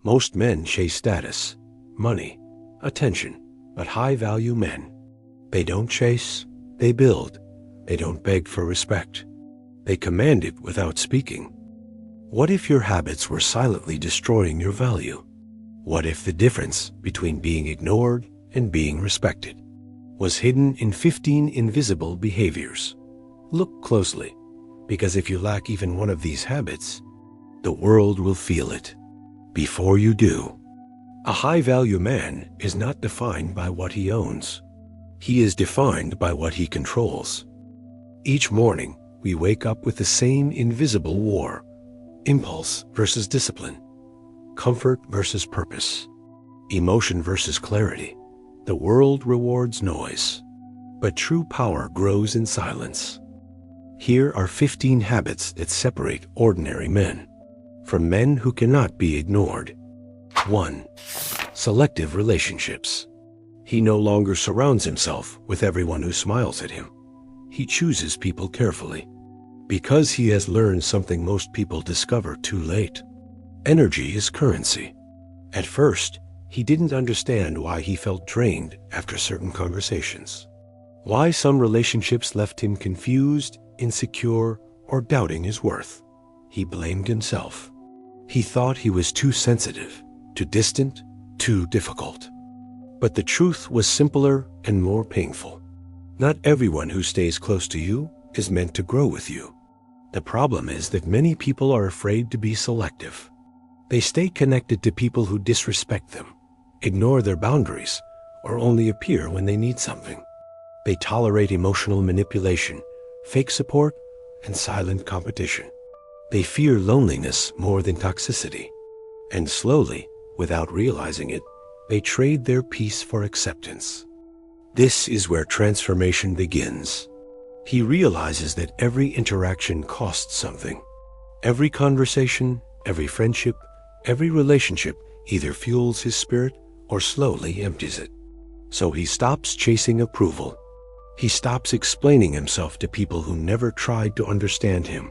Most men chase status, money, attention, but high-value men, they don't chase, they build. They don't beg for respect. They command it without speaking. What if your habits were silently destroying your value? What if the difference between being ignored and being respected was hidden in 15 invisible behaviors? Look closely, because if you lack even one of these habits, the world will feel it. Before you do, a high-value man is not defined by what he owns. He is defined by what he controls. Each morning, we wake up with the same invisible war: impulse versus discipline, comfort versus purpose, emotion versus clarity. The world rewards noise, but true power grows in silence. Here are 15 habits that separate ordinary men from men who cannot be ignored. 1. Selective relationships. He no longer surrounds himself with everyone who smiles at him. He chooses people carefully, because he has learned something most people discover too late. Energy is currency. At first, he didn't understand why he felt drained after certain conversations, why some relationships left him confused, insecure, or doubting his worth. He blamed himself. He thought he was too sensitive, too distant, too difficult. But the truth was simpler and more painful. Not everyone who stays close to you is meant to grow with you. The problem is that many people are afraid to be selective. They stay connected to people who disrespect them, ignore their boundaries, or only appear when they need something. They tolerate emotional manipulation, fake support, and silent competition. They fear loneliness more than toxicity. And slowly, without realizing it, they trade their peace for acceptance. This is where transformation begins. He realizes that every interaction costs something. Every conversation, every friendship, every relationship either fuels his spirit or slowly empties it. So he stops chasing approval. He stops explaining himself to people who never tried to understand him.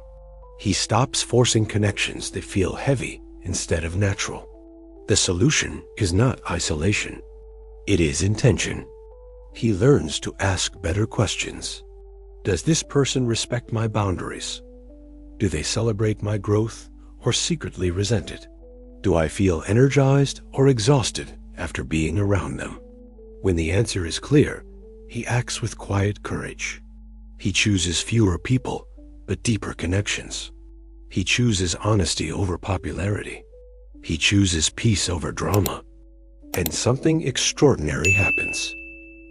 He stops forcing connections that feel heavy instead of natural. The solution is not isolation. It is intention. He learns to ask better questions. Does this person respect my boundaries? Do they celebrate my growth or secretly resent it? Do I feel energized or exhausted after being around them? When the answer is clear, he acts with quiet courage. He chooses fewer people, but deeper connections. He chooses honesty over popularity. He chooses peace over drama. And something extraordinary happens.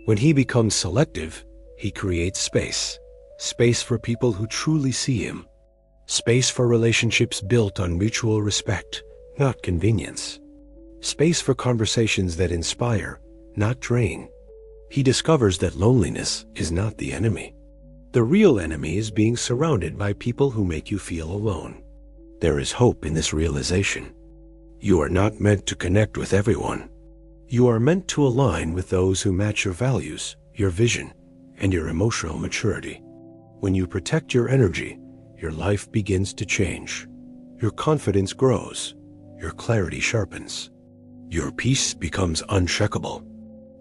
When he becomes selective, he creates space. Space for people who truly see him. Space for relationships built on mutual respect, not convenience. Space for conversations that inspire, not drain. He discovers that loneliness is not the enemy. The real enemy is being surrounded by people who make you feel alone. There is hope in this realization. You are not meant to connect with everyone. You are meant to align with those who match your values, your vision, and your emotional maturity. When you protect your energy, your life begins to change. Your confidence grows. Your clarity sharpens. Your peace becomes unshakable.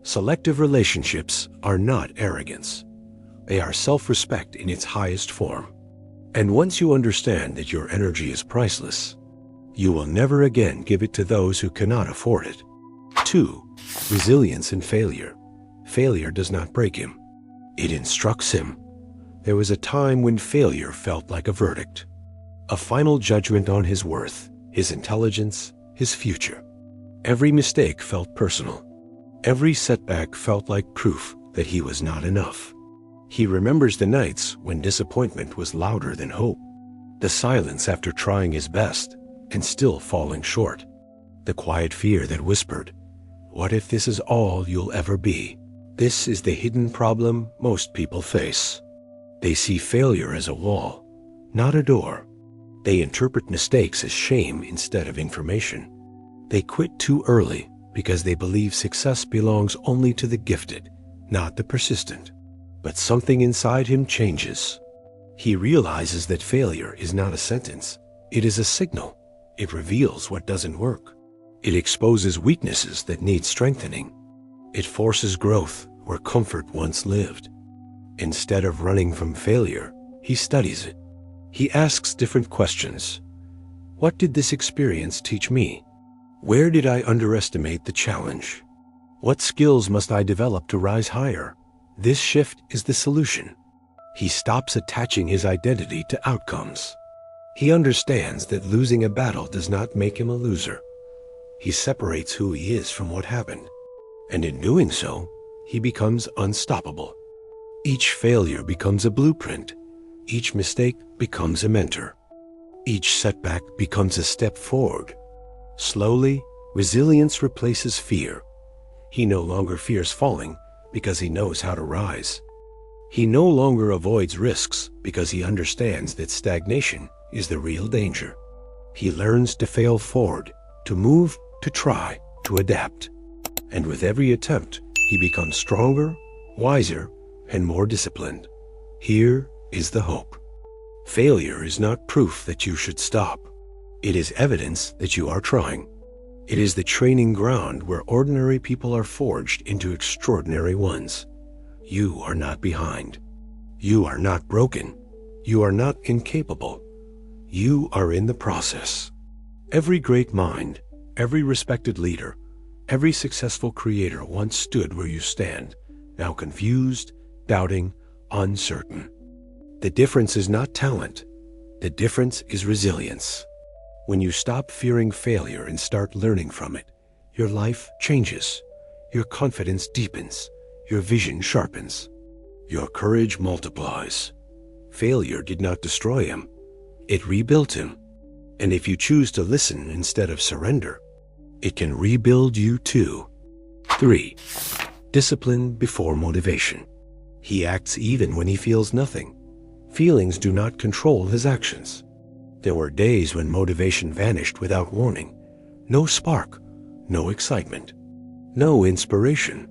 Selective relationships are not arrogance. They are self-respect in its highest form. And once you understand that your energy is priceless, you will never again give it to those who cannot afford it. 2. Resilience in failure. Failure does not break him. It instructs him. There was a time when failure felt like a verdict, a final judgment on his worth, his intelligence, his future. Every mistake felt personal. Every setback felt like proof that he was not enough. He remembers the nights when disappointment was louder than hope, the silence after trying his best and still falling short, the quiet fear that whispered, "What if this is all you'll ever be?" This is the hidden problem most people face. They see failure as a wall, not a door. They interpret mistakes as shame instead of information. They quit too early because they believe success belongs only to the gifted, not the persistent. But something inside him changes. He realizes that failure is not a sentence. It is a signal. It reveals what doesn't work. It exposes weaknesses that need strengthening. It forces growth where comfort once lived. Instead of running from failure, he studies it. He asks different questions. What did this experience teach me? Where did I underestimate the challenge? What skills must I develop to rise higher? This shift is the solution. He stops attaching his identity to outcomes. He understands that losing a battle does not make him a loser. He separates who he is from what happened. And in doing so, he becomes unstoppable. Each failure becomes a blueprint. Each mistake becomes a mentor. Each setback becomes a step forward. Slowly, resilience replaces fear. He no longer fears falling because he knows how to rise. He no longer avoids risks because he understands that stagnation is the real danger. He learns to fail forward, to move, to try, to adapt. And with every attempt, he becomes stronger, wiser, and more disciplined. Here is the hope. Failure is not proof that you should stop. It is evidence that you are trying. It is the training ground where ordinary people are forged into extraordinary ones. You are not behind. You are not broken. You are not incapable. You are in the process. Every great mind, every respected leader, every successful creator once stood where you stand, now confused, doubting, uncertain. The difference is not talent. The difference is resilience. When you stop fearing failure and start learning from it, your life changes. Your confidence deepens. Your vision sharpens. Your courage multiplies. Failure did not destroy him. It rebuilt him. And if you choose to listen instead of surrender, it can rebuild you too. 3. Discipline before motivation. He acts even when he feels nothing. Feelings do not control his actions. There were days when motivation vanished without warning. No spark, no excitement, no inspiration.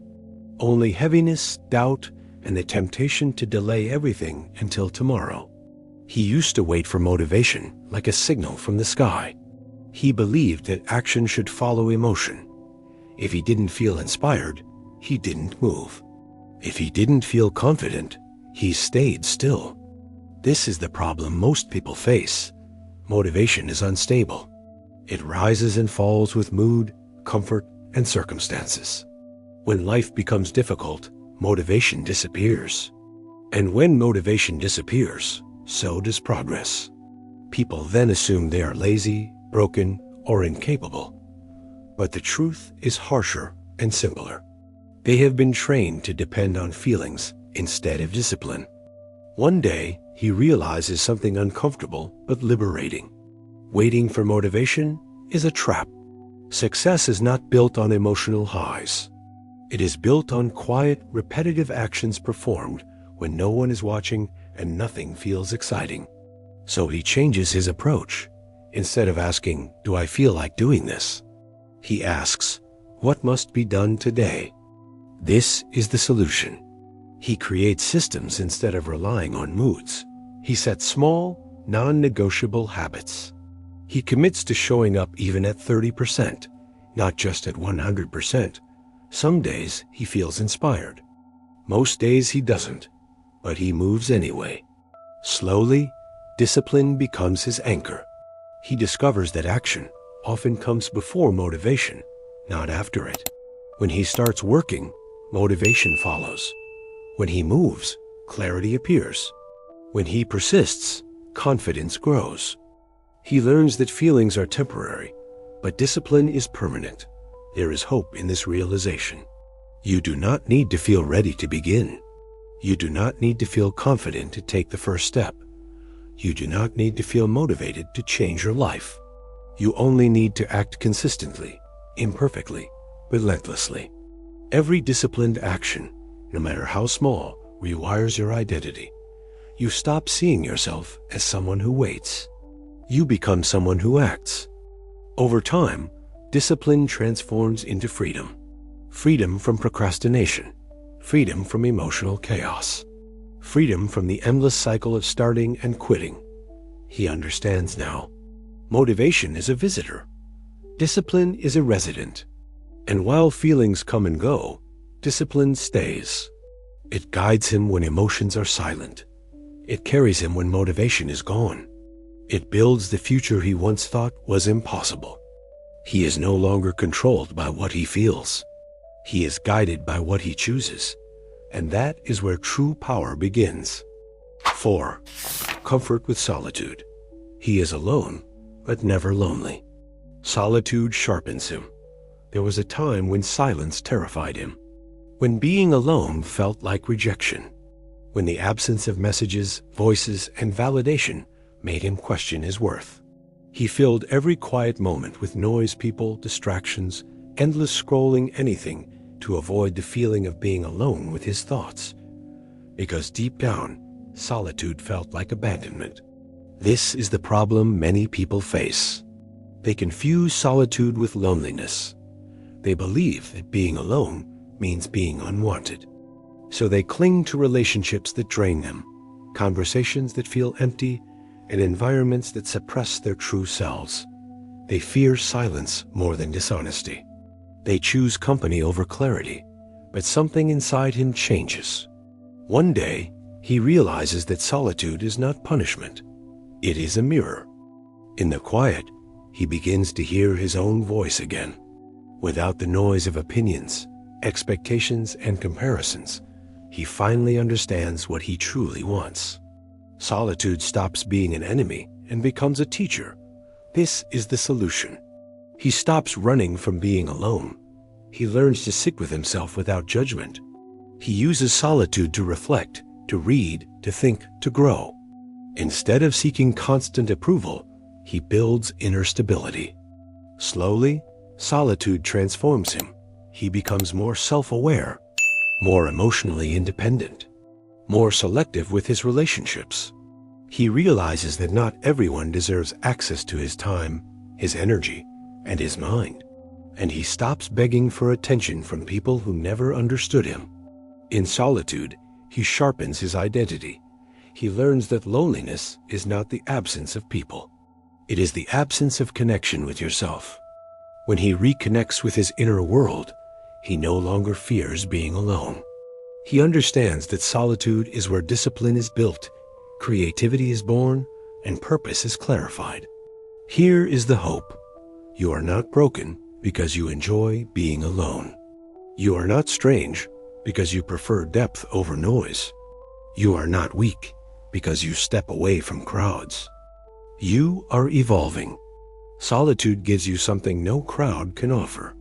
Only heaviness, doubt, and the temptation to delay everything until tomorrow. He used to wait for motivation like a signal from the sky. He believed that action should follow emotion. If he didn't feel inspired, he didn't move. If he didn't feel confident, he stayed still. This is the problem most people face. Motivation is unstable. It rises and falls with mood, comfort, and circumstances. When life becomes difficult, motivation disappears. And when motivation disappears, so does progress. People then assume they are lazy, broken, or incapable. But the truth is harsher and simpler. They have been trained to depend on feelings instead of discipline. One day, he realizes something uncomfortable but liberating. Waiting for motivation is a trap. Success is not built on emotional highs. It is built on quiet, repetitive actions performed when no one is watching and nothing feels exciting. So he changes his approach. Instead of asking, "Do I feel like doing this?" he asks, "What must be done today?" This is the solution. He creates systems instead of relying on moods. He sets small, non-negotiable habits. He commits to showing up even at 30%, not just at 100%. Some days he feels inspired. Most days he doesn't, but he moves anyway. Slowly, discipline becomes his anchor. He discovers that action often comes before motivation, not after it. When he starts working, motivation follows. When he moves, clarity appears. When he persists, confidence grows. He learns that feelings are temporary, but discipline is permanent. There is hope in this realization. You do not need to feel ready to begin. You do not need to feel confident to take the first step. You do not need to feel motivated to change your life. You only need to act consistently, imperfectly, relentlessly. Every disciplined action, no matter how small, rewires your identity. You stop seeing yourself as someone who waits. You become someone who acts. Over time, discipline transforms into freedom. Freedom from procrastination. Freedom from emotional chaos. Freedom from the endless cycle of starting and quitting. He understands now. Motivation is a visitor. Discipline is a resident, and while feelings come and go, discipline stays. It guides him when emotions are silent. It carries him when motivation is gone. It builds the future he once thought was impossible. He is no longer controlled by what he feels. He is guided by what he chooses, and that is where true power begins. 4. Comfort with solitude. He is alone, but never lonely. Solitude sharpens him. There was a time when silence terrified him, when being alone felt like rejection, when the absence of messages, voices, and validation made him question his worth. He filled every quiet moment with noise, people, distractions, endless scrolling, anything to avoid the feeling of being alone with his thoughts. Because deep down, solitude felt like abandonment. This is the problem many people face. They confuse solitude with loneliness. They believe that being alone means being unwanted. So they cling to relationships that drain them, conversations that feel empty, and environments that suppress their true selves. They fear silence more than dishonesty. They choose company over clarity, but something inside him changes. One day, he realizes that solitude is not punishment. It is a mirror. In the quiet, he begins to hear his own voice again. Without the noise of opinions, expectations, and comparisons, he finally understands what he truly wants. Solitude stops being an enemy and becomes a teacher. This is the solution. He stops running from being alone. He learns to sit with himself without judgment. He uses solitude to reflect, to read, to think, to grow. Instead of seeking constant approval, he builds inner stability. Slowly, solitude transforms him. He becomes more self-aware, more emotionally independent, more selective with his relationships. He realizes that not everyone deserves access to his time, his energy, and his mind, and he stops begging for attention from people who never understood him. In solitude, he sharpens his identity. He learns that loneliness is not the absence of people. It is the absence of connection with yourself. When he reconnects with his inner world, he no longer fears being alone. He understands that solitude is where discipline is built, creativity is born, and purpose is clarified. Here is the hope. You are not broken because you enjoy being alone. You are not strange because you prefer depth over noise. You are not weak because you step away from crowds. You are evolving. Solitude gives you something no crowd can offer.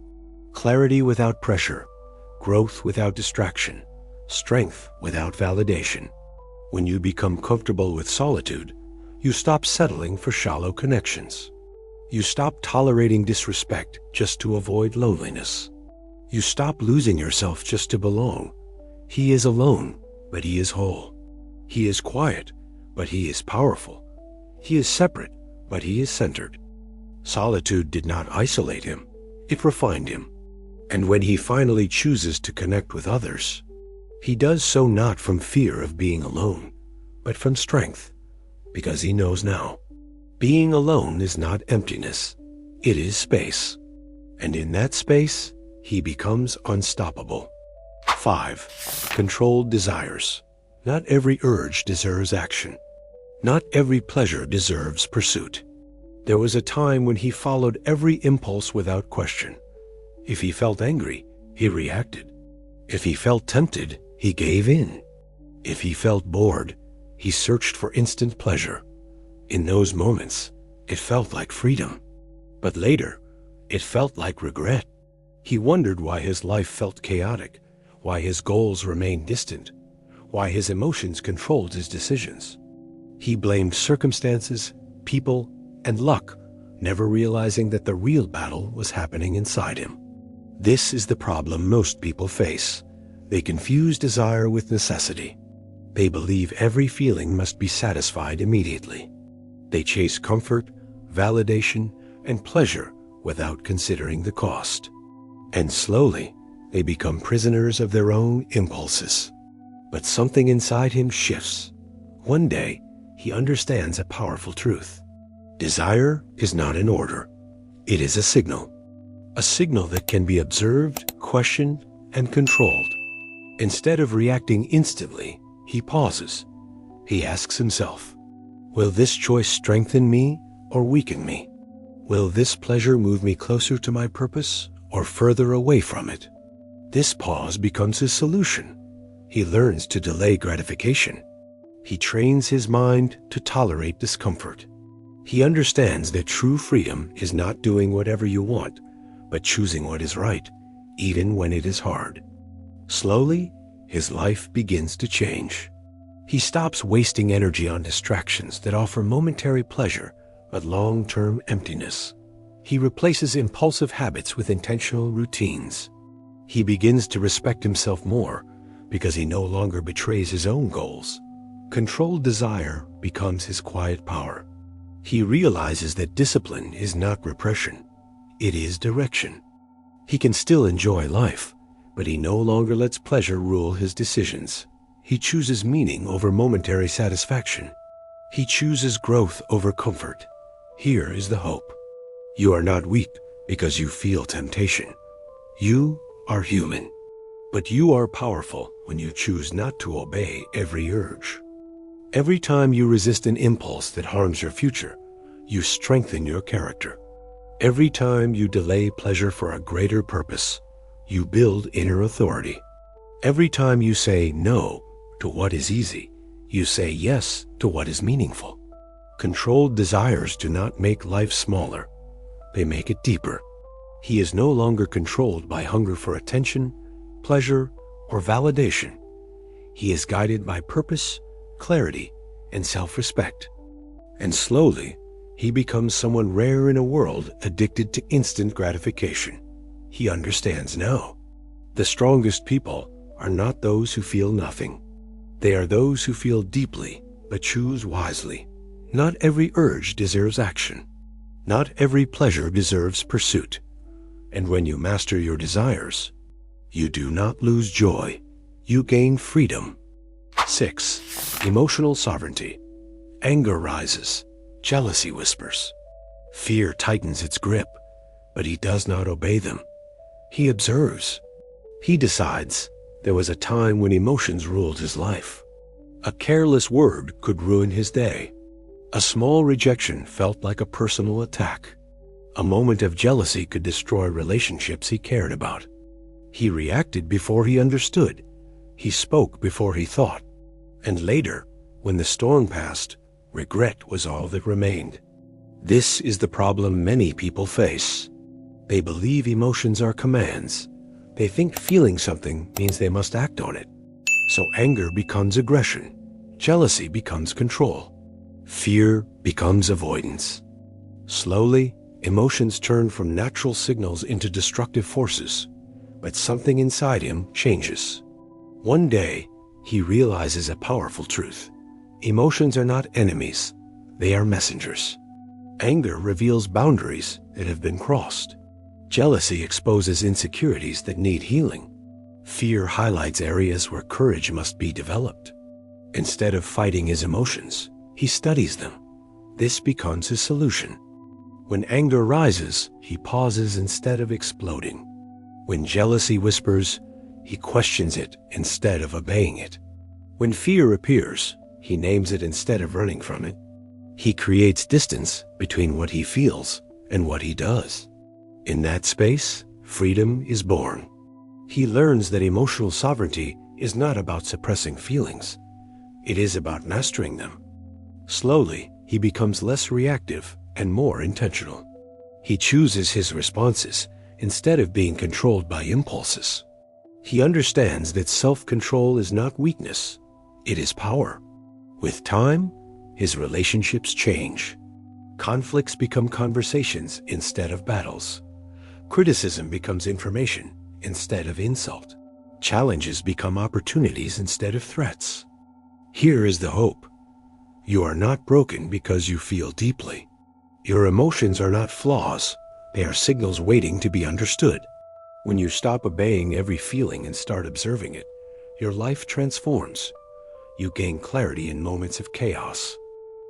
Clarity without pressure, growth without distraction, strength without validation. When you become comfortable with solitude, you stop settling for shallow connections. You stop tolerating disrespect just to avoid loneliness. You stop losing yourself just to belong. He is alone, but he is whole. He is quiet, but he is powerful. He is separate, but he is centered. Solitude did not isolate him, it refined him. And when he finally chooses to connect with others, he does so not from fear of being alone, but from strength, because he knows now. Being alone is not emptiness, it is space. And in that space, he becomes unstoppable. 5. Controlled desires. Not every urge deserves action. Not every pleasure deserves pursuit. There was a time when he followed every impulse without question. If he felt angry, he reacted. If he felt tempted, he gave in. If he felt bored, he searched for instant pleasure. In those moments, it felt like freedom. But later, it felt like regret. He wondered why his life felt chaotic, why his goals remained distant, why his emotions controlled his decisions. He blamed circumstances, people, and luck, never realizing that the real battle was happening inside him. This is the problem most people face. They confuse desire with necessity. They believe every feeling must be satisfied immediately. They chase comfort, validation, and pleasure without considering the cost. And slowly, they become prisoners of their own impulses. But something inside him shifts. One day, he understands a powerful truth. Desire is not an order. It is a signal that can be observed, questioned, and controlled. Instead of reacting instantly, he pauses. He asks himself, will this choice strengthen me or weaken me? Will this pleasure move me closer to my purpose or further away from it? This pause becomes his solution. He learns to delay gratification. He trains his mind to tolerate discomfort. He understands that true freedom is not doing whatever you want, but choosing what is right, even when it is hard. Slowly, his life begins to change. He stops wasting energy on distractions that offer momentary pleasure but long-term emptiness. He replaces impulsive habits with intentional routines. He begins to respect himself more because he no longer betrays his own goals. Controlled desire becomes his quiet power. He realizes that discipline is not repression. It is direction. He can still enjoy life, but he no longer lets pleasure rule his decisions. He chooses meaning over momentary satisfaction. He chooses growth over comfort. Here is the hope. You are not weak because you feel temptation. You are human. But you are powerful when you choose not to obey every urge. Every time you resist an impulse that harms your future, you strengthen your character. Every time you delay pleasure for a greater purpose, you build inner authority. Every time you say no to what is easy, you say yes to what is meaningful. Controlled desires do not make life smaller. They make it deeper. He is no longer controlled by hunger for attention, pleasure, or validation. He is guided by purpose, clarity, and self-respect. And slowly, he becomes someone rare in a world addicted to instant gratification. He understands now. The strongest people are not those who feel nothing. They are those who feel deeply but choose wisely. Not every urge deserves action. Not every pleasure deserves pursuit. And when you master your desires, you do not lose joy. You gain freedom. 6. Emotional sovereignty. Anger rises. Jealousy whispers. Fear tightens its grip, but he does not obey them. He observes. He decides there was a time when emotions ruled his life. A careless word could ruin his day. A small rejection felt like a personal attack. A moment of jealousy could destroy relationships he cared about. He reacted before he understood. He spoke before he thought. And later, when the storm passed, regret was all that remained. This is the problem many people face. They believe emotions are commands. They think feeling something means they must act on it. So anger becomes aggression. Jealousy becomes control. Fear becomes avoidance. Slowly, emotions turn from natural signals into destructive forces. But something inside him changes. One day, he realizes a powerful truth. Emotions are not enemies. They are messengers. Anger reveals boundaries that have been crossed. Jealousy exposes insecurities that need healing. Fear highlights areas where courage must be developed. Instead of fighting his emotions, he studies them. This becomes his solution. When anger rises, he pauses instead of exploding. When jealousy whispers, he questions it instead of obeying it. When fear appears, he names it instead of running from it. He creates distance between what he feels and what he does. In that space, freedom is born. He learns that emotional sovereignty is not about suppressing feelings. It is about mastering them. Slowly, he becomes less reactive and more intentional. He chooses his responses instead of being controlled by impulses. He understands that self-control is not weakness, it is power. With time, his relationships change. Conflicts become conversations instead of battles. Criticism becomes information instead of insult. Challenges become opportunities instead of threats. Here is the hope. You are not broken because you feel deeply. Your emotions are not flaws. They are signals waiting to be understood. When you stop obeying every feeling and start observing it, your life transforms. You gain clarity in moments of chaos.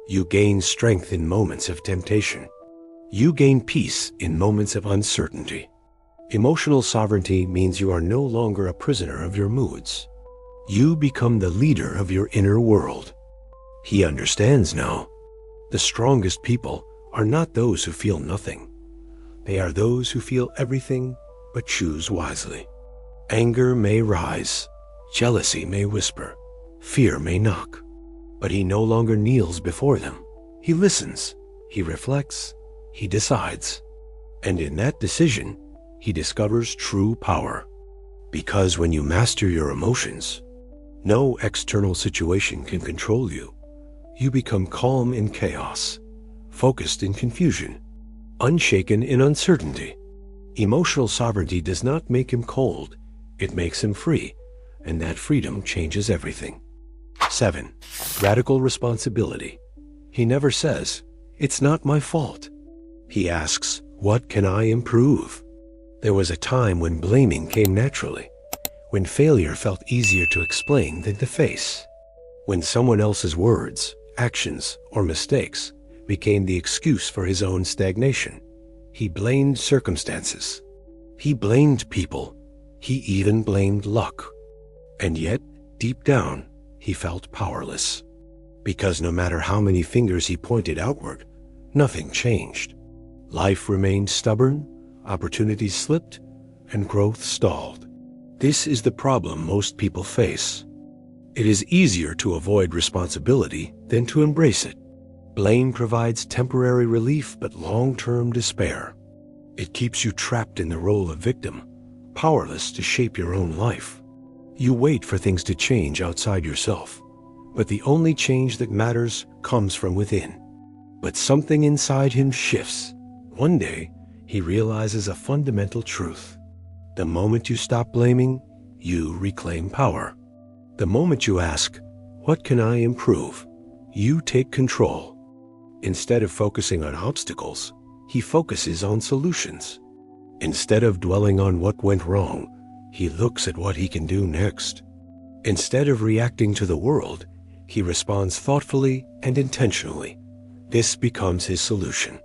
You gain strength in moments of temptation. You gain peace in moments of uncertainty. Emotional sovereignty means you are no longer a prisoner of your moods. You become the leader of your inner world. He understands now. The strongest people are not those who feel nothing. They are those who feel everything but choose wisely. Anger may rise, jealousy may whisper, fear may knock, but he no longer kneels before them. He listens, he reflects, he decides. And in that decision, he discovers true power. Because when you master your emotions, no external situation can control you. You become calm in chaos, focused in confusion, unshaken in uncertainty. Emotional sovereignty does not make him cold, it makes him free, and that freedom changes everything. 7. Radical responsibility. He never says, "It's not my fault." He asks, "What can I improve?" There was a time when blaming came naturally, when failure felt easier to explain than to face, when someone else's words, actions, or mistakes became the excuse for his own stagnation. He blamed circumstances. He blamed people. He even blamed luck. And yet, deep down, he felt powerless. Because no matter how many fingers he pointed outward, nothing changed. Life remained stubborn, opportunities slipped, and growth stalled. This is the problem most people face. It is easier to avoid responsibility than to embrace it. Blame provides temporary relief but long-term despair. It keeps you trapped in the role of victim, powerless to shape your own life. You wait for things to change outside yourself, but the only change that matters comes from within. But something inside him shifts. One day, he realizes a fundamental truth. The moment you stop blaming, you reclaim power. The moment you ask, "What can I improve?" you take control. Instead of focusing on obstacles, he focuses on solutions. Instead of dwelling on what went wrong, he looks at what he can do next. Instead of reacting to the world, he responds thoughtfully and intentionally. This becomes his solution.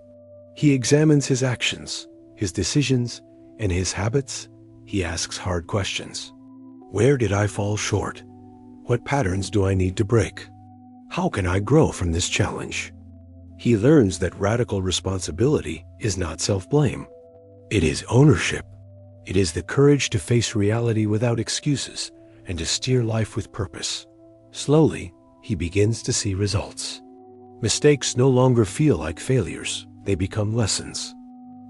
He examines his actions, his decisions, and his habits. He asks hard questions. Where did I fall short? What patterns do I need to break? How can I grow from this challenge? He learns that radical responsibility is not self-blame. It is ownership. It is the courage to face reality without excuses and to steer life with purpose. Slowly, he begins to see results. Mistakes no longer feel like failures. They become lessons.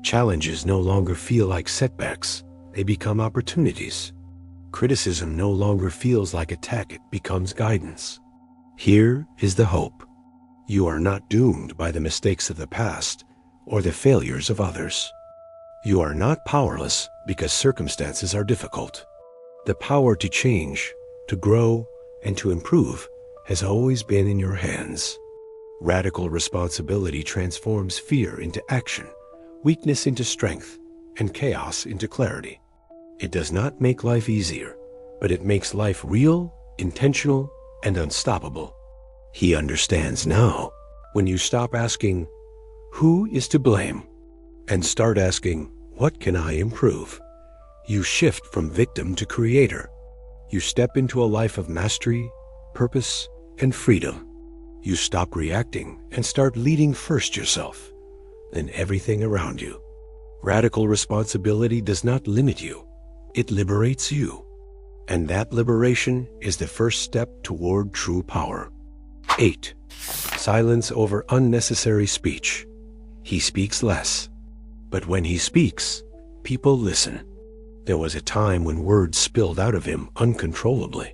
Challenges no longer feel like setbacks. They become opportunities. Criticism no longer feels like attack. It becomes guidance. Here is the hope. You are not doomed by the mistakes of the past or the failures of others. You are not powerless because circumstances are difficult. The power to change, to grow, and to improve has always been in your hands. Radical responsibility transforms fear into action, weakness into strength, and chaos into clarity. It does not make life easier, but it makes life real, intentional, and unstoppable. He understands now. When you stop asking, "Who is to blame?" and start asking, "What can I improve?" you shift from victim to creator. You step into a life of mastery, purpose, and freedom. You stop reacting and start leading first yourself, then everything around you. Radical responsibility does not limit you. It liberates you. And that liberation is the first step toward true power. 8. Silence over unnecessary speech. He speaks less, but when he speaks, people listen. There was a time when words spilled out of him uncontrollably.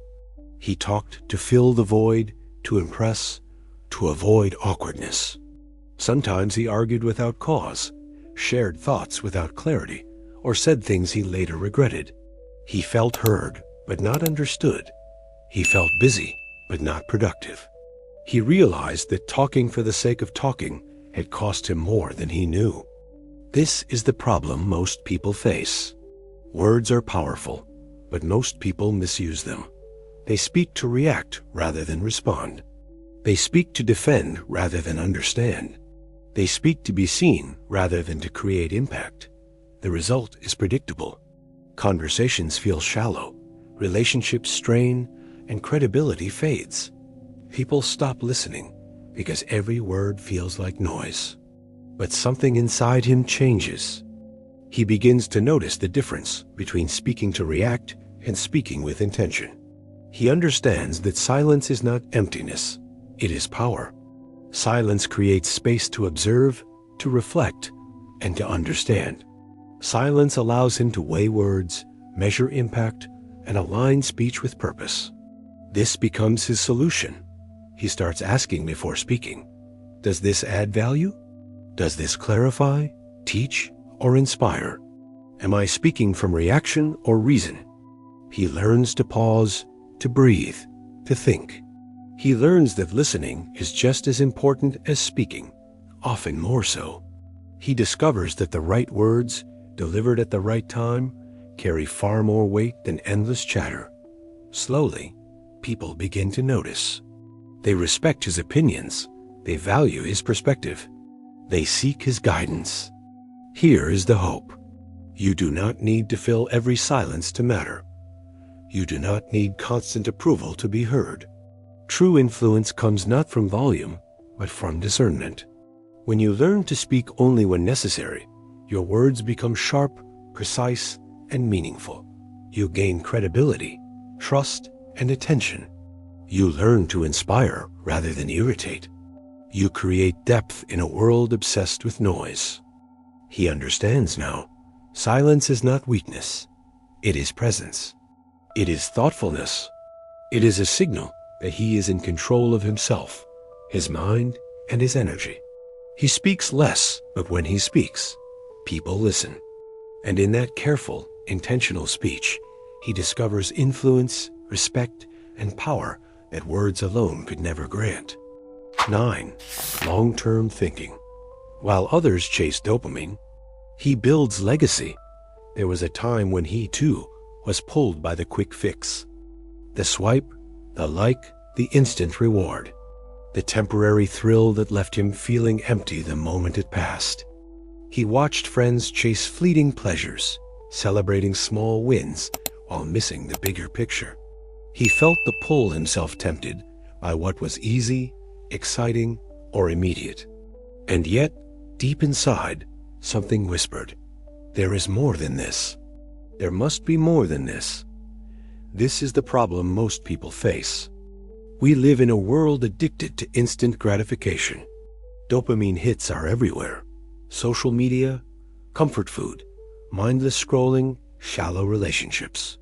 He talked to fill the void, to impress, to avoid awkwardness. Sometimes he argued without cause, shared thoughts without clarity, or said things he later regretted. He felt heard, but not understood. He felt busy, but not productive. He realized that talking for the sake of talking had cost him more than he knew. This is the problem most people face. Words are powerful, but most people misuse them. They speak to react rather than respond. They speak to defend rather than understand. They speak to be seen rather than to create impact. The result is predictable. Conversations feel shallow, relationships strain, and credibility fades. People stop listening because every word feels like noise. But something inside him changes. He begins to notice the difference between speaking to react and speaking with intention. He understands that silence is not emptiness, it is power. Silence creates space to observe, to reflect, and to understand. Silence allows him to weigh words, measure impact, and align speech with purpose. This becomes his solution. He starts asking before speaking, does this add value? Does this clarify, teach, or inspire? Am I speaking from reaction or reason? He learns to pause, to breathe, to think. He learns that listening is just as important as speaking, often more so. He discovers that the right words, delivered at the right time, carry far more weight than endless chatter. Slowly, people begin to notice. They respect his opinions. They value his perspective. They seek his guidance. Here is the hope. You do not need to fill every silence to matter. You do not need constant approval to be heard. True influence comes not from volume, but from discernment. When you learn to speak only when necessary, your words become sharp, precise, and meaningful. You gain credibility, trust, and attention. You learn to inspire rather than irritate. You create depth in a world obsessed with noise. He understands now. Silence is not weakness. It is presence. It is thoughtfulness. It is a signal that he is in control of himself, his mind, and his energy. He speaks less, but when he speaks, people listen. And in that careful, intentional speech, he discovers influence, respect, and power that words alone could never grant. 9. Long-term thinking. While others chase dopamine, he builds legacy. There was a time when he, too, was pulled by the quick fix. The swipe, the like, the instant reward. The temporary thrill that left him feeling empty the moment it passed. He watched friends chase fleeting pleasures, celebrating small wins while missing the bigger picture. He felt the pull himself tempted by what was easy, exciting, or immediate. And yet, deep inside, something whispered, there is more than this. There must be more than this. This is the problem most people face. We live in a world addicted to instant gratification. Dopamine hits are everywhere. Social media, comfort food, mindless scrolling, shallow relationships.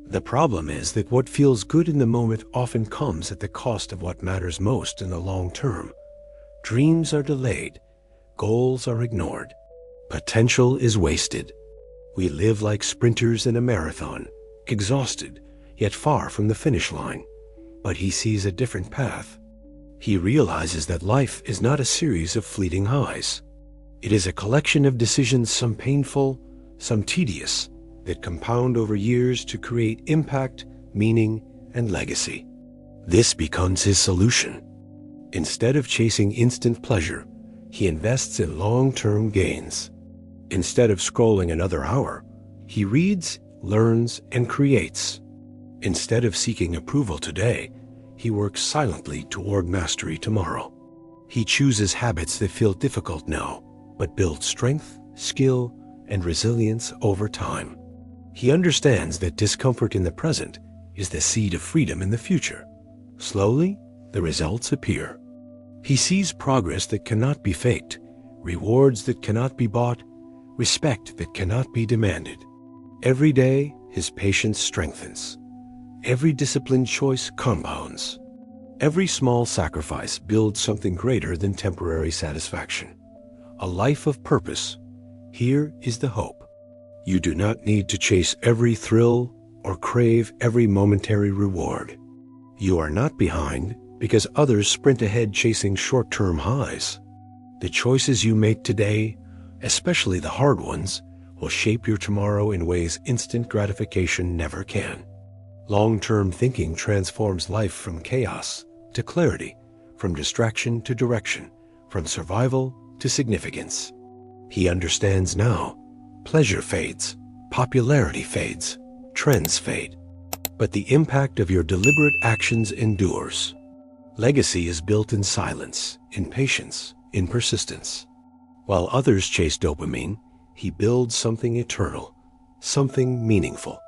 The problem is that what feels good in the moment often comes at the cost of what matters most in the long term. Dreams are delayed. Goals are ignored. Potential is wasted. We live like sprinters in a marathon, exhausted, yet far from the finish line. But he sees a different path. He realizes that life is not a series of fleeting highs. It is a collection of decisions, some painful, some tedious, that compound over years to create impact, meaning, and legacy. This becomes his solution. Instead of chasing instant pleasure, he invests in long-term gains. Instead of scrolling another hour, he reads, learns, and creates. Instead of seeking approval today, he works silently toward mastery tomorrow. He chooses habits that feel difficult now, but build strength, skill, and resilience over time. He understands that discomfort in the present is the seed of freedom in the future. Slowly, the results appear. He sees progress that cannot be faked, rewards that cannot be bought, respect that cannot be demanded. Every day, his patience strengthens. Every disciplined choice compounds. Every small sacrifice builds something greater than temporary satisfaction. A life of purpose. Here is the hope. You do not need to chase every thrill or crave every momentary reward. You are not behind because others sprint ahead chasing short-term highs. The choices you make today, especially the hard ones, will shape your tomorrow in ways instant gratification never can. Long-term thinking transforms life from chaos to clarity, from distraction to direction, from survival to significance. He understands now. Pleasure fades, popularity fades, trends fade. But the impact of your deliberate actions endures. Legacy is built in silence, in patience, in persistence. While others chase dopamine, he builds something eternal, something meaningful,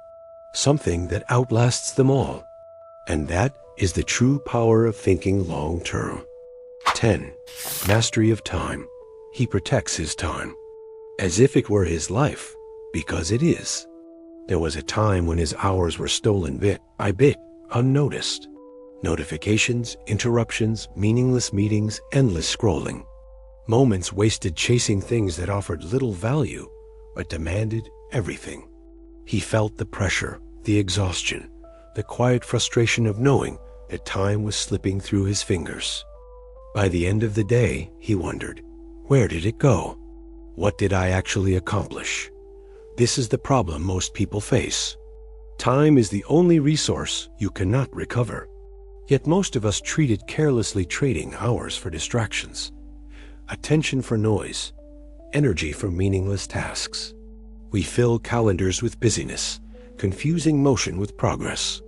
something that outlasts them all. And that is the true power of thinking long term. 10. Mastery of time. He protects his time, as if it were his life, because it is. There was a time when his hours were stolen bit by bit, unnoticed. Notifications, interruptions, meaningless meetings, endless scrolling. Moments wasted chasing things that offered little value, but demanded everything. He felt the pressure, the exhaustion, the quiet frustration of knowing that time was slipping through his fingers. By the end of the day, he wondered, where did it go? What did I actually accomplish? This is the problem most people face. Time is the only resource you cannot recover. Yet most of us treat it carelessly, trading hours for distractions, attention for noise, energy for meaningless tasks. We fill calendars with busyness, confusing motion with progress.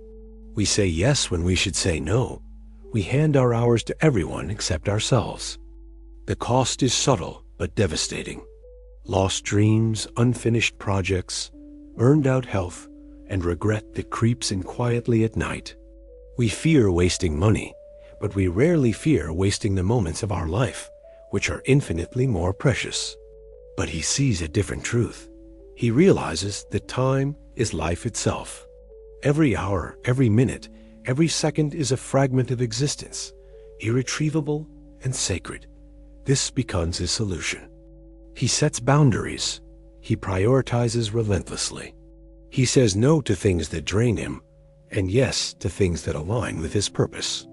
We say yes when we should say no. We hand our hours to everyone except ourselves. The cost is subtle but devastating. Lost dreams, unfinished projects, burned out health, and regret that creeps in quietly at night. We fear wasting money, but we rarely fear wasting the moments of our life, which are infinitely more precious. But he sees a different truth. He realizes that time is life itself. Every hour, every minute, every second is a fragment of existence, irretrievable and sacred. This becomes his solution. He sets boundaries. He prioritizes relentlessly. He says no to things that drain him, and yes to things that align with his purpose.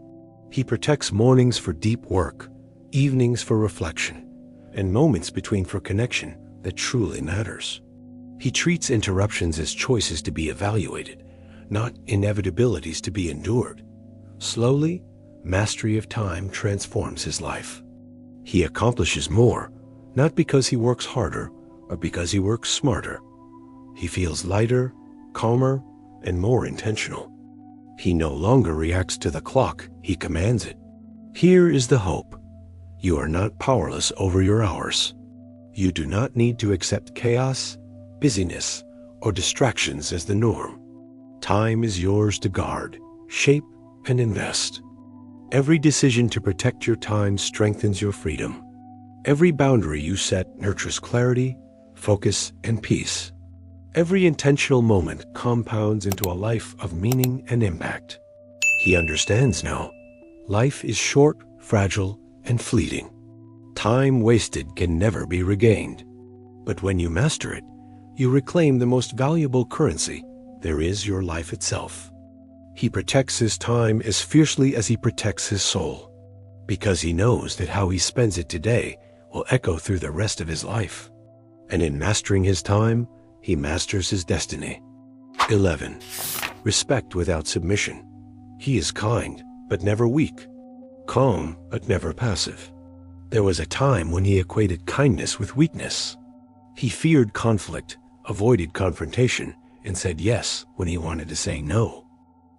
He protects mornings for deep work, evenings for reflection, and moments between for connection that truly matters. He treats interruptions as choices to be evaluated, not inevitabilities to be endured. Slowly, mastery of time transforms his life. He accomplishes more, not because he works harder, but because he works smarter. He feels lighter, calmer, and more intentional. He no longer reacts to the clock, he commands it. Here is the hope. You are not powerless over your hours. You do not need to accept chaos, busyness, or distractions as the norm. Time is yours to guard, shape, and invest. Every decision to protect your time strengthens your freedom. Every boundary you set nurtures clarity, focus, and peace. Every intentional moment compounds into a life of meaning and impact. He understands now. Life is short, fragile, and fleeting. Time wasted can never be regained. But when you master it, you reclaim the most valuable currency there is, your life itself. He protects his time as fiercely as he protects his soul, because he knows that how he spends it today will echo through the rest of his life. And in mastering his time, he masters his destiny. 11. Respect without submission. He is kind, but never weak. Calm, but never passive. There was a time when he equated kindness with weakness. He feared conflict, avoided confrontation, and said yes when he wanted to say no.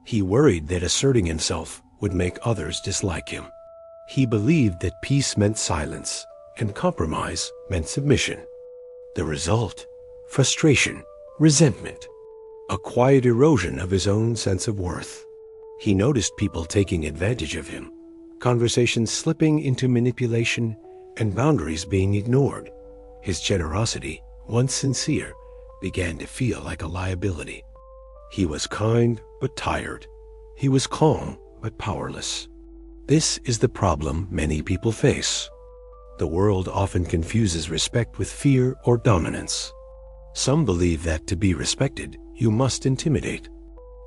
He worried that asserting himself would make others dislike him. He believed that peace meant silence, and compromise meant submission. The result? Frustration, resentment, a quiet erosion of his own sense of worth. He noticed people taking advantage of him, conversations slipping into manipulation, and boundaries being ignored. His generosity, once sincere, began to feel like a liability. He was kind but tired. He was calm but powerless. This is the problem many people face. The world often confuses respect with fear or dominance. Some believe that to be respected, you must intimidate.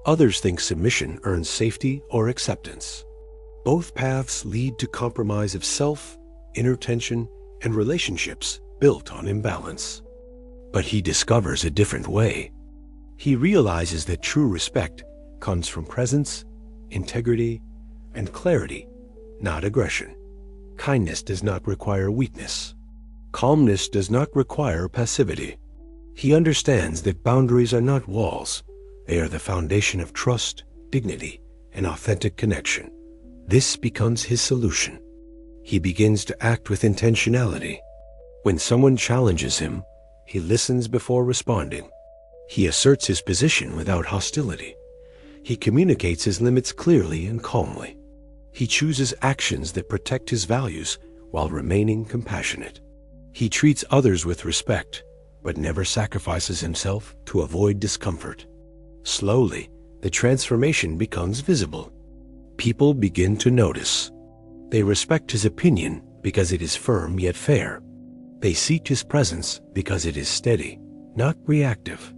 Others think submission earns safety or acceptance. Both paths lead to compromise of self, inner tension, and relationships built on imbalance. But he discovers a different way. He realizes that true respect comes from presence, integrity, and clarity, not aggression. Kindness does not require weakness. Calmness does not require passivity. He understands that boundaries are not walls. They are the foundation of trust, dignity, and authentic connection. This becomes his solution. He begins to act with intentionality. When someone challenges him, he listens before responding. He asserts his position without hostility. He communicates his limits clearly and calmly. He chooses actions that protect his values while remaining compassionate. He treats others with respect, but never sacrifices himself to avoid discomfort. Slowly, the transformation becomes visible. People begin to notice. They respect his opinion because it is firm yet fair. They seek his presence because it is steady, not reactive.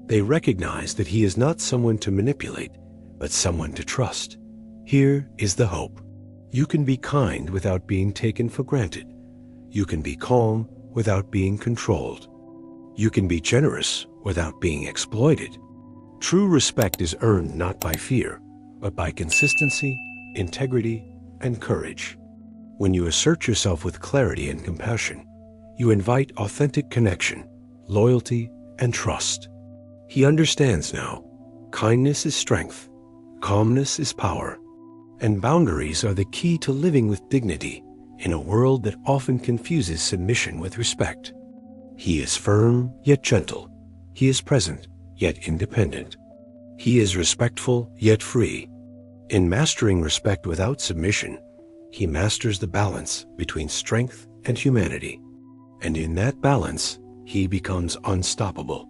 They recognize that he is not someone to manipulate, but someone to trust. Here is the hope. You can be kind without being taken for granted. You can be calm without being controlled. You can be generous without being exploited. True respect is earned not by fear, but by consistency, integrity, and courage. When you assert yourself with clarity and compassion, you invite authentic connection, loyalty, and trust. He understands now. Kindness is strength, calmness is power, and boundaries are the key to living with dignity in a world that often confuses submission with respect. He is firm yet gentle. He is present yet independent. He is respectful yet free. In mastering respect without submission, he masters the balance between strength and humanity. And in that balance, he becomes unstoppable.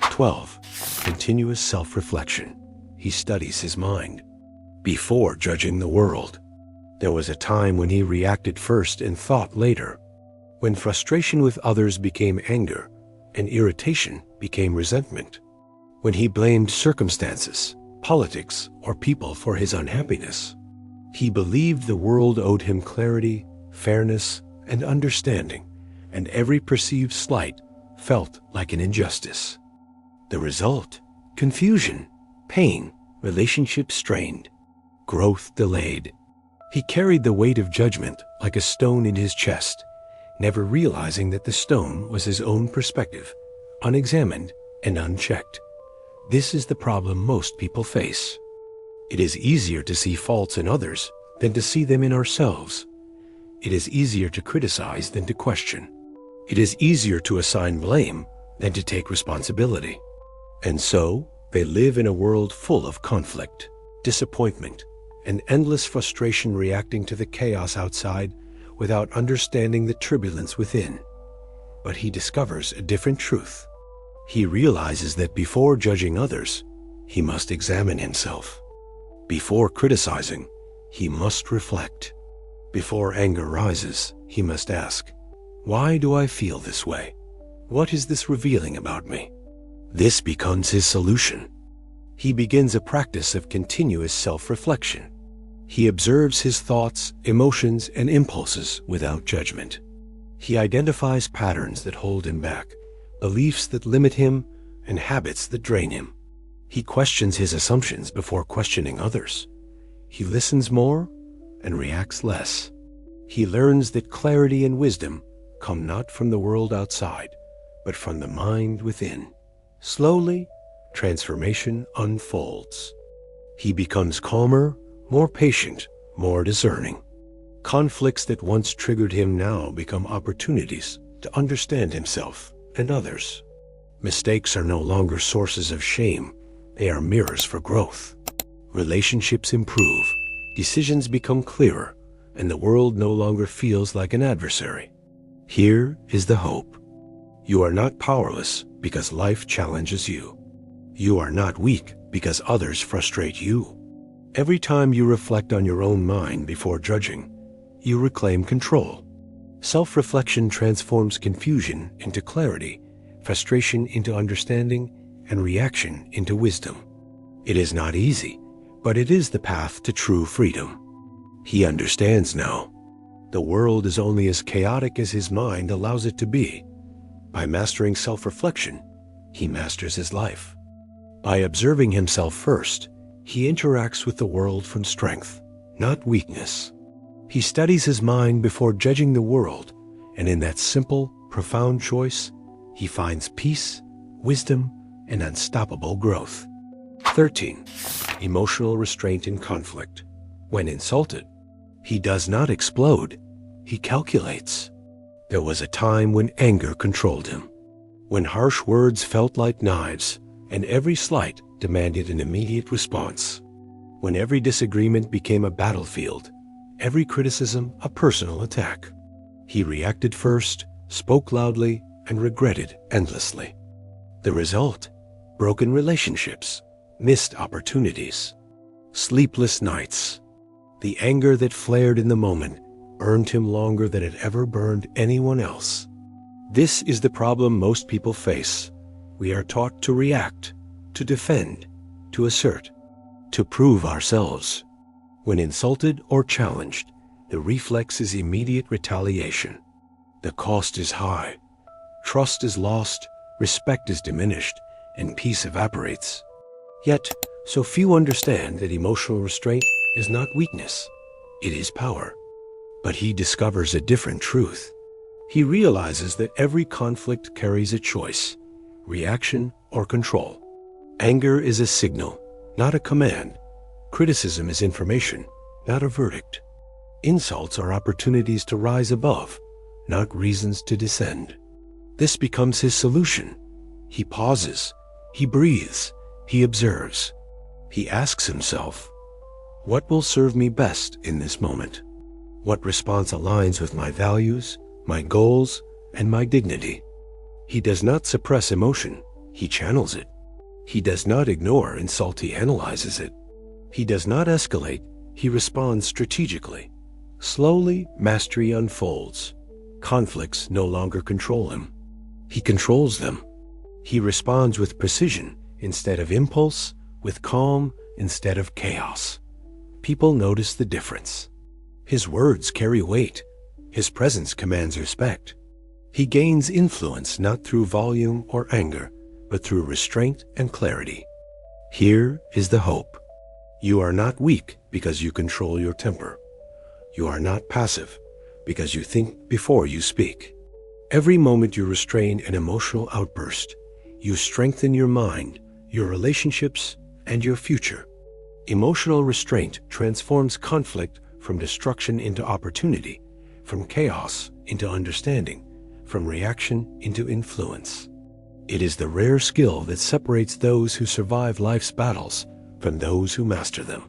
12. Continuous self-reflection. He studies his mind. Before judging the world, there was a time when he reacted first and thought later, when frustration with others became anger and irritation became resentment, when he blamed circumstances, politics, or people for his unhappiness. He believed the world owed him clarity, fairness, and understanding, and every perceived slight felt like an injustice. The result? Confusion, pain, relationships strained, growth delayed. He carried the weight of judgment like a stone in his chest, never realizing that the stone was his own perspective, unexamined and unchecked. This is the problem most people face. It is easier to see faults in others than to see them in ourselves. It is easier to criticize than to question. It is easier to assign blame than to take responsibility. And so, they live in a world full of conflict, disappointment, and endless frustration, reacting to the chaos outside without understanding the turbulence within. But he discovers a different truth. He realizes that before judging others, he must examine himself. Before criticizing, he must reflect. Before anger rises, he must ask, why do I feel this way? What is this revealing about me? This becomes his solution. He begins a practice of continuous self-reflection. He observes his thoughts, emotions, and impulses without judgment. He identifies patterns that hold him back, beliefs that limit him, and habits that drain him. He questions his assumptions before questioning others. He listens more and reacts less. He learns that clarity and wisdom come not from the world outside, but from the mind within. Slowly, transformation unfolds. He becomes calmer, more patient, more discerning. Conflicts that once triggered him now become opportunities to understand himself and others. Mistakes are no longer sources of shame. They are mirrors for growth. Relationships improve, decisions become clearer, and the world no longer feels like an adversary. Here is the hope. You are not powerless because life challenges you. You are not weak because others frustrate you. Every time you reflect on your own mind before judging, you reclaim control. Self-reflection transforms confusion into clarity, frustration into understanding, and reaction into wisdom. It is not easy, but it is the path to true freedom. He understands now. The world is only as chaotic as his mind allows it to be. By mastering self-reflection, he masters his life. By observing himself first, he interacts with the world from strength, not weakness. He studies his mind before judging the world And in that simple, profound choice, he finds peace, wisdom, and unstoppable growth. 13. Emotional restraint in conflict. When insulted, he does not explode, he calculates. There was a time when anger controlled him, when harsh words felt like knives, and every slight demanded an immediate response. When every disagreement became a battlefield, every criticism a personal attack. He reacted first, spoke loudly, and regretted endlessly. The result? Broken relationships, missed opportunities, sleepless nights. The anger that flared in the moment burned him longer than it ever burned anyone else. This is the problem most people face. We are taught to react, to defend, to assert, to prove ourselves. When insulted or challenged, the reflex is immediate retaliation. The cost is high. Trust is lost, respect is diminished, and peace evaporates. Yet, so few understand that emotional restraint is not weakness, it is power. But he discovers a different truth. He realizes that every conflict carries a choice, reaction or control. Anger is a signal, not a command. Criticism is information, not a verdict. Insults are opportunities to rise above, not reasons to descend. This becomes his solution. He pauses, he breathes, he observes. He asks himself, what will serve me best in this moment? What response aligns with my values, my goals, and my dignity? He does not suppress emotion, he channels it. He does not ignore insult, he analyzes it. He does not escalate, he responds strategically. Slowly, mastery unfolds. Conflicts no longer control him. He controls them. He responds with precision instead of impulse, with calm instead of chaos. People notice the difference. His words carry weight. His presence commands respect. He gains influence not through volume or anger, but through restraint and clarity. Here is the hope. You are not weak because you control your temper. You are not passive because you think before you speak. Every moment you restrain an emotional outburst, you strengthen your mind, your relationships, and your future. Emotional restraint transforms conflict from destruction into opportunity, from chaos into understanding, from reaction into influence. It is the rare skill that separates those who survive life's battles from those who master them.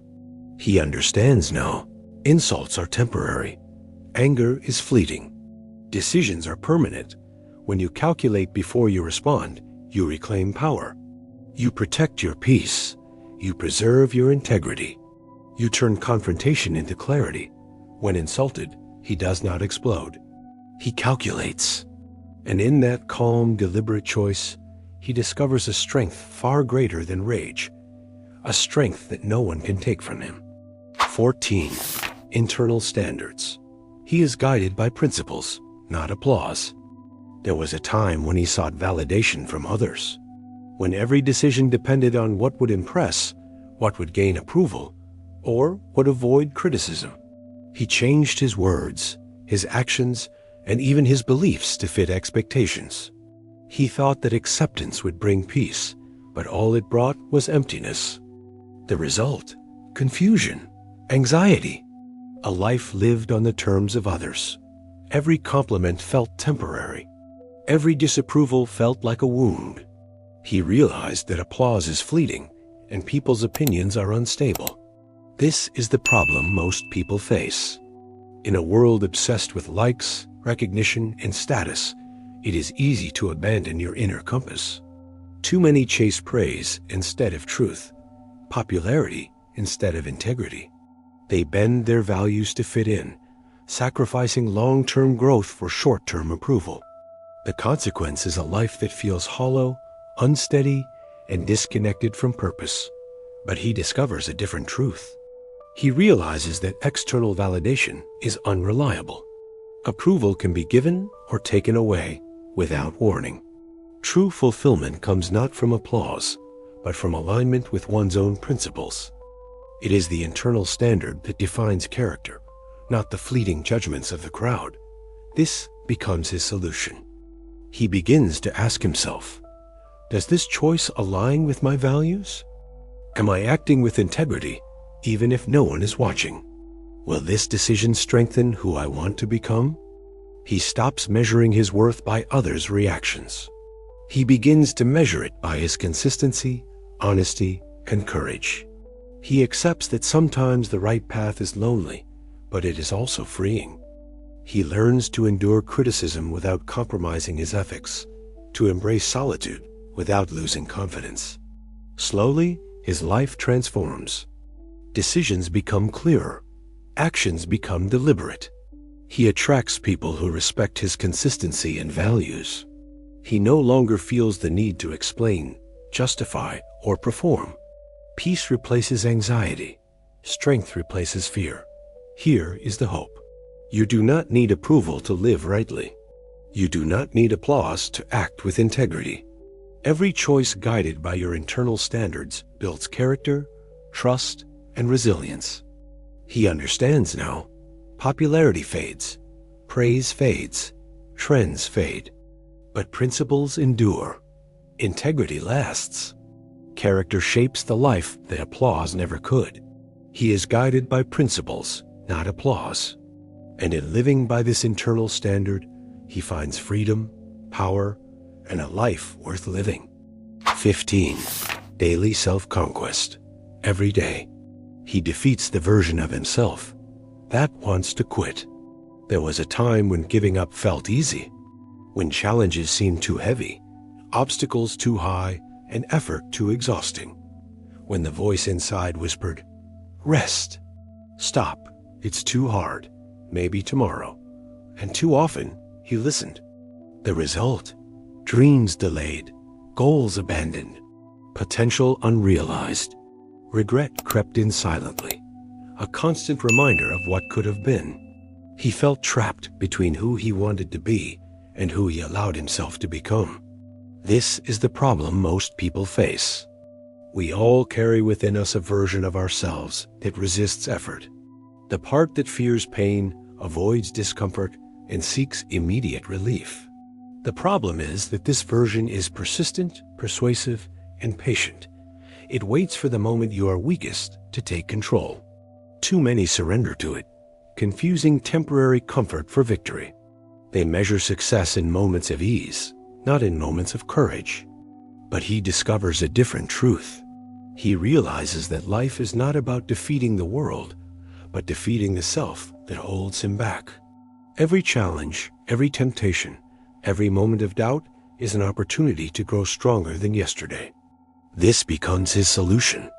He understands now. Insults are temporary. Anger is fleeting. Decisions are permanent. When you calculate before you respond, you reclaim power. You protect your peace. You preserve your integrity. You turn confrontation into clarity. When insulted, he does not explode. He calculates. And in that calm, deliberate choice, he discovers a strength far greater than rage, a strength that no one can take from him. 14. Internal standards. He is guided by principles, not applause. There was a time when he sought validation from others, when every decision depended on what would impress, what would gain approval, or would avoid criticism. He changed his words, his actions, and even his beliefs to fit expectations. He thought that acceptance would bring peace, but all it brought was emptiness. The result? Confusion, anxiety, a life lived on the terms of others. Every compliment felt temporary. Every disapproval felt like a wound. He realized that applause is fleeting and people's opinions are unstable. This is the problem most people face. In a world obsessed with likes, recognition, and status, it is easy to abandon your inner compass. Too many chase praise instead of truth, popularity instead of integrity. They bend their values to fit in, sacrificing long-term growth for short-term approval. The consequence is a life that feels hollow, unsteady, and disconnected from purpose. But he discovers a different truth. He realizes that external validation is unreliable. Approval can be given or taken away without warning. True fulfillment comes not from applause, but from alignment with one's own principles. It is the internal standard that defines character, not the fleeting judgments of the crowd. This becomes his solution. He begins to ask himself, does this choice align with my values? Am I acting with integrity, even if no one is watching? Will this decision strengthen who I want to become? He stops measuring his worth by others' reactions. He begins to measure it by his consistency, honesty, and courage. He accepts that sometimes the right path is lonely, but it is also freeing. He learns to endure criticism without compromising his ethics, to embrace solitude without losing confidence. Slowly, his life transforms. Decisions become clearer. Actions become deliberate. He attracts people who respect his consistency and values. He no longer feels the need to explain, justify, or perform. Peace replaces anxiety. Strength replaces fear. Here is the hope. You do not need approval to live rightly. You do not need applause to act with integrity. Every choice guided by your internal standards builds character, trust, and resilience. He understands now. Popularity fades, praise fades, trends fade, but principles endure. Integrity lasts. Character shapes the life that applause never could. He is guided by principles, not applause. And in living by this internal standard, he finds freedom, power, and a life worth living. 15. Daily self-conquest. Every day, he defeats the version of himself that wants to quit. There was a time when giving up felt easy, when challenges seemed too heavy, obstacles too high, and effort too exhausting. When the voice inside whispered, "Rest. Stop. It's too hard. Maybe tomorrow." And too often, he listened. The result? Dreams delayed, goals abandoned, potential unrealized. Regret crept in silently, a constant reminder of what could have been. He felt trapped between who he wanted to be and who he allowed himself to become. This is the problem most people face. We all carry within us a version of ourselves that resists effort. The part that fears pain, avoids discomfort, and seeks immediate relief. The problem is that this version is persistent, persuasive, and patient. It waits for the moment you are weakest to take control. Too many surrender to it, confusing temporary comfort for victory. They measure success in moments of ease, not in moments of courage. But he discovers a different truth. He realizes that life is not about defeating the world, but defeating the self that holds him back. Every challenge, every temptation, every moment of doubt is an opportunity to grow stronger than yesterday. This becomes his solution.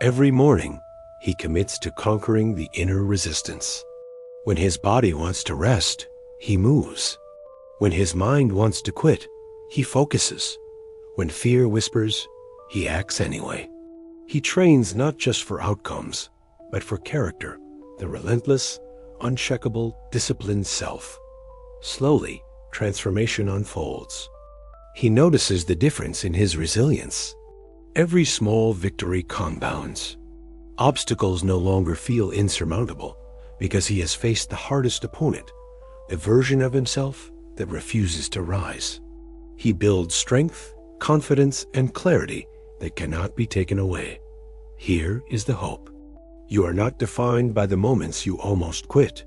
Every morning, he commits to conquering the inner resistance. When his body wants to rest, he moves. When his mind wants to quit, he focuses. When fear whispers, he acts anyway. He trains not just for outcomes, but for character, the relentless, unshakable, disciplined self. Slowly, transformation unfolds. He notices the difference in his resilience. Every small victory compounds. Obstacles no longer feel insurmountable because he has faced the hardest opponent, the version of himself that refuses to rise. He builds strength, confidence, and clarity that cannot be taken away. Here is the hope. You are not defined by the moments you almost quit.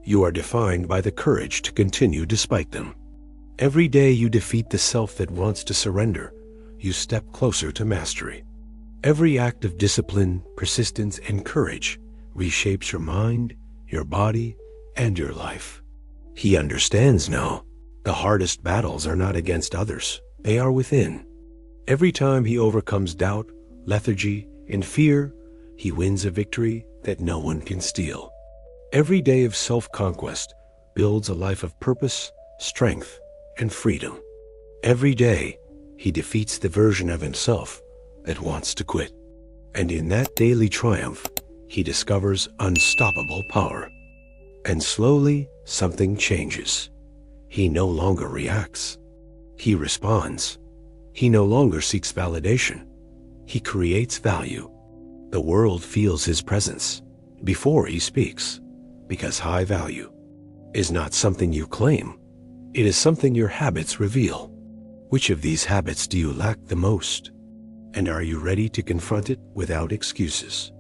You are defined by the courage to continue despite them. Every day you defeat the self that wants to surrender, you step closer to mastery. Every act of discipline, persistence, and courage reshapes your mind, your body, and your life. He understands now. The hardest battles are not against others. They are within. Every time he overcomes doubt, lethargy, and fear, he wins a victory that no one can steal. Every day of self-conquest builds a life of purpose, strength, and freedom. Every day, he defeats the version of himself that wants to quit. And in that daily triumph, he discovers unstoppable power. And slowly, something changes. He no longer reacts. He responds. He no longer seeks validation. He creates value. The world feels his presence before he speaks, because high value is not something you claim, It is something your habits reveal. Which of these habits do you lack the most? And are you ready to confront it without excuses?